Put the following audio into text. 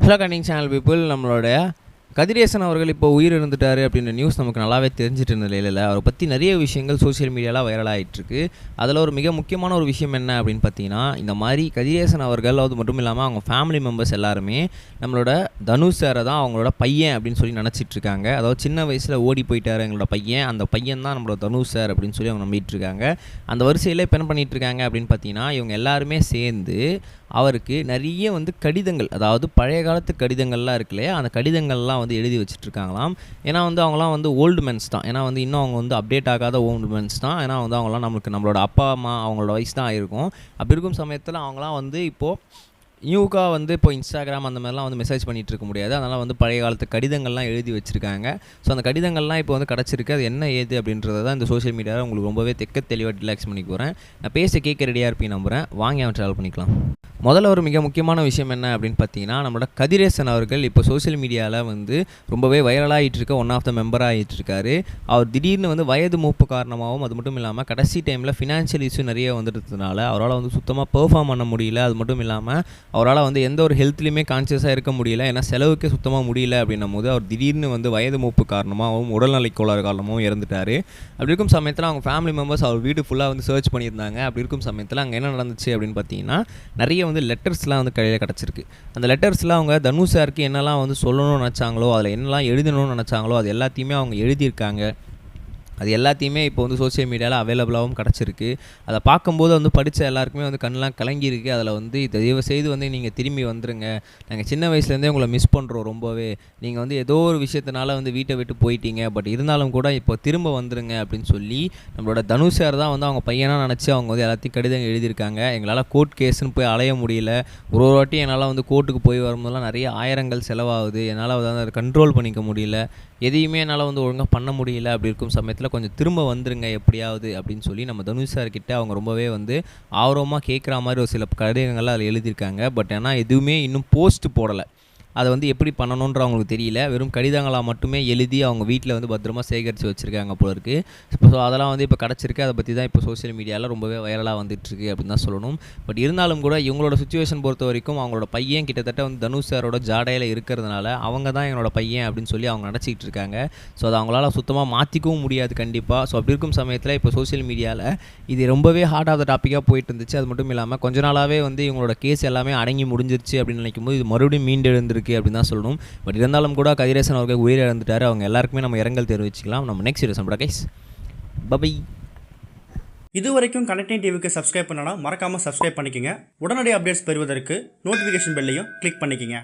Hello Canning channel people, நம்மளோட கதிரேசன் அவர்கள் இப்போ உயிர் இருந்துட்டார் அப்படின்ற நியூஸ் நமக்கு நல்லாவே தெரிஞ்சிட்டு இருந்த நிலையில் அவரை பற்றி நிறைய விஷயங்கள் சோஷியல் மீடியாவில் வைரல் ஆகிட்டுருக்கு. அதில் ஒரு மிக முக்கியமான ஒரு விஷயம் என்ன அப்படின்னு பார்த்தீங்கன்னா, இந்த மாதிரி கதிரேசன் அவர்கள் அது மட்டும் இல்லாமல் அவங்க ஃபேமிலி மெம்பர்ஸ் எல்லாருமே நம்மளோட தனுஷ் சாரை தான் அவங்களோட பையன் அப்படின்னு சொல்லி நினச்சிட்ருக்காங்க. அதாவது சின்ன வயசில் ஓடி போயிட்டார் எங்களோட பையன், அந்த பையன் தான் நம்மளோட தனுஷ் சார் அப்படின்னு சொல்லி அவங்க நம்பிட்டு இருக்காங்க. அந்த வரிசையில் இப்போ என்ன பண்ணிகிட்டு இருக்காங்க அப்படின்னு பார்த்தீங்கன்னா, இவங்க எல்லாருமே சேர்ந்து அவருக்கு நிறைய கடிதங்கள், அதாவது பழைய காலத்து கடிதங்கள்லாம் இருக்கு இல்லையா, அந்த கடிதங்கள்லாம் எழுதி வச்சுட்ருக்காங்களாம். ஏன்னா அவங்களாம் ஓல்டு மென்ஸ் தான். ஏன்னா இன்னும் அவங்க அப்டேட் ஆகாத ஓல்டு மென்ஸ் தான். ஏன்னா அவங்களாம் நம்மளோட அப்பா அம்மா அவங்களோட வயசு தான் ஆயிருக்கும். அப்படி இருக்கும் சமயத்தில் அவங்களாம் இப்போது நியூக்காக இப்போ இன்ஸ்டாகிராம் அந்த மாதிரிலாம் மெசேஜ் பண்ணிகிட்டு இருக்க முடியாது. அதனால் பழைய காலத்து கடிதங்கள்லாம் எழுதி வச்சுருக்காங்க. ஸோ அந்த கடிதங்கள்லாம் இப்போ கிடச்சிருக்கு. அது என்ன ஏது அப்படின்றத தான் இந்த சோஷியல் மீடியாவில் உங்களுக்கு ரொம்பவே தெளிவாக ரிலாக்ஸ் பண்ணி போகிறேன். நான் பேச கேட்க ரெடியாக இருப்பேன் நம்புகிறேன். வாங்கி அவன் ட்ராவல் பண்ணிக்கலாம். முதல்ல ஒரு மிக முக்கியமான விஷயம் என்ன அப்படின்னு பார்த்தீங்கன்னா, நம்மளோட கதிரேசன் அவர்கள் இப்போ சோஷியல் மீடியாவில் ரொம்பவே வைரலாகிட்டு இருக்க ஒன் ஆஃப் த மெம்பராக ஆகிட்டு இருக்காரு. அவர் திடீர்னு வயது மூப்பு காரணமாகவும் அது மட்டும் இல்லாமல் கடைசி டைமில் ஃபினான்ஷியல் இஷ்யூ நிறைய வந்துடுறதுனால அவரால் சுத்தமாக பெர்ஃபார்ம் பண்ண முடியல. அது மட்டும் இல்லாமல் அவரால் எந்த ஒரு ஹெல்த்லையுமே கான்சியஸாக இருக்க முடியல. ஏன்னா செலவுக்கே சுத்தமாக முடியல அப்படின்னும் போது அவர் திடீர்னு வயது மூப்பு காரணமாகவும் உடல்நலை கோளாறு காரணமாகவும் இறந்துட்டார். அப்படி இருக்கும் சமயத்தில் அவங்க ஃபேமிலி மெம்பர்ஸ் அவர் வீடு ஃபுல்லாக சர்ச் பண்ணியிருந்தாங்க. அப்படி இருக்கும் சமயத்தில் அங்கே என்ன நடந்துச்சு அப்படின்னு பார்த்தீங்கன்னா, நிறைய லெட்டர்ஸ்லாம் கையில் கிடச்சிருக்கு. அந்த லெட்டர்ஸில் அவங்க தனுஷ் சாருக்கு என்னெல்லாம் சொல்லணும்னு நினச்சாங்களோ, அதில் என்னெல்லாம் எழுதணும்னு நினச்சாங்களோ அது எல்லாத்தையுமே அவங்க எழுதியிருக்காங்க. அது எல்லாத்தையுமே இப்போ சோஷியல் மீடியாவில் அவைலபிளாகவும் கிடச்சிருக்கு. அதை பார்க்கும்போது படித்த எல்லாருக்குமே கண்ணெலாம் கலங்கியிருக்கு. அதில் தயவு செய்து நீங்கள் திரும்பி வந்துடுங்க, நாங்கள் சின்ன வயசுலேருந்தே உங்களை மிஸ் பண்ணுறோம் ரொம்பவே. நீங்கள் ஏதோ ஒரு விஷயத்தினால வீட்டை விட்டு போயிட்டீங்க, பட் இருந்தாலும் கூட இப்போ திரும்ப வந்துடுங்க அப்படின்னு சொல்லி நம்மளோட தனுஷ் சார் தான் அவங்க பையனாக நினச்சி அவங்க எல்லாத்தையும் கடிதம் எழுதியிருக்காங்க. எங்களால் கோர்ட் கேஸுன்னு போய் அலைய முடியல. ஒரு வாட்டி என்னால் கோர்ட்டுக்கு போய் வரும்போதெல்லாம் நிறைய ஆயிரங்கள் செலவாகுது. என்னால் அதை கண்ட்ரோல் பண்ணிக்க முடியல. எதையுமே என்னால் ஒழுங்காக பண்ண முடியல. அப்படி இருக்கும் சமயத்தில் கொஞ்சம் திரும்ப வந்துருங்க எப்படியாவது அப்படின்னு சொல்லி நம்ம தனுஷ் சார்கிட்ட அவங்க ரொம்பவே ஆர்வமாக கேட்குற மாதிரி ஒரு சில கடிதங்கள்லாம் அதில் எழுதியிருக்காங்க. பட் ஆனால் எதுவுமே இன்னும் போஸ்ட் போடலை. அதை எப்படி பண்ணணுன்ற அவங்களுக்கு தெரியல. வெறும் கடிதங்களாக மட்டுமே எழுதி அவங்க வீட்டில் பத்திரமா சேகரித்து வச்சுருக்காங்க போல இருக்குது. ஸோ அதெல்லாம் இப்போ கிடச்சிருக்கு. அதை பற்றி தான் இப்போ சோஷியல் மீடியாவில் ரொம்பவே வைரலாக வந்துட்டுருக்கு அப்படின்னு தான் சொல்லணும். பட் இருந்தாலும் கூட இவங்களோட சுச்சுவேஷன் பொறுத்த வரைக்கும் அவங்களோட பையன் கிட்டத்தட்ட தனுஷ் சாரோட ஜாடையில் இருக்கிறதுனால அவங்க தான் என்னோட பையன் அப்படின்னு சொல்லி அவங்க நினச்சிக்கிட்டு இருக்காங்க. ஸோ அதை அவங்களால சுத்தமாக மாற்றிக்கவும் முடியாது கண்டிப்பாக. ஸோ அப்படி இருக்கும் சமயத்தில் இப்போ சோஷியல் மீடியாவில் இது ரொம்பவே ஹார்ட் ஆஃப் த டாப்பிக்காக போயிட்டு இருந்துச்சு. அது மட்டும் இல்லாமல் கொஞ்ச நாளாகவே இவங்களோட கேஸ் எல்லாமே அடங்கி முடிஞ்சிருச்சு அப்படின்னு நினைக்கும் போது இது மறுபடியும் மீண்டெழுந்திருக்கு அப்படின்னு தான் சொல்லணும். பட் இருந்தாலும் கூட கதிரேசன் அவர்கள் உயிர் இழந்துட்டார். அவங்க எல்லாருக்குமே நம்ம இரங்கல் தெரிவிச்சுக்கலாம். நம்ம நெக்ஸ்ட் வீடியோ சம்பள கைஸ் பை. இது வரைக்கும் கனெக்டிங் டிவிக்கு சப்ஸ்கிரைப் பண்ணனா மறக்காமல் சப்ஸ்கிரைப் பண்ணிக்கங்க. உடனடி அப்டேட்ஸ் பெறுவதற்கு நோட்டிஃபிகேஷன் பெல்லையும் கிளிக் பண்ணிக்கங்க.